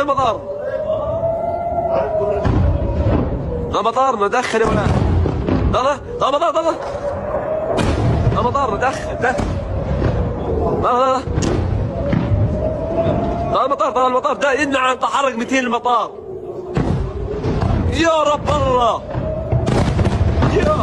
المطار. المطار ندخل يا ولاد. يلا المطار يلا. المطار ندخل. لا المطار ده يمنع عن تحرك 200 المطار. يا رب الله يا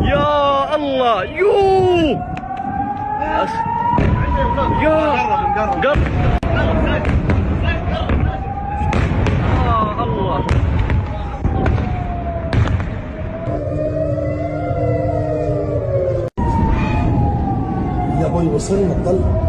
يا الله يو يا قرب الله. يا ابوي وصلنا الطلق.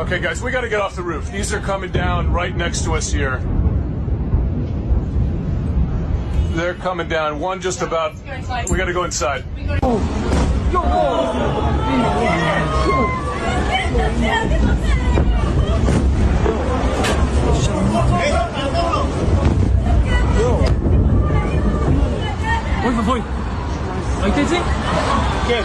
Okay, guys, we gotta get off the roof. These are coming down right next to us here. They're coming down. One just about. We gotta go inside. Foi. Aí tem sim? Okay.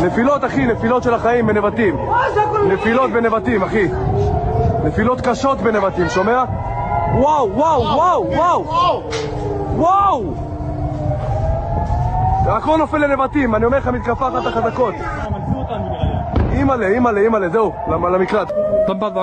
נפילות אחי, נפילות של החיים בנבטים. נפילות בנבטים אחי. נפילות קשות בנבטים, שומע? וואו! הכל נופל לנבטים, אני אומר לך מתקפה אחת החזקות. אימא'לה, זהו, למקלט. طب بعض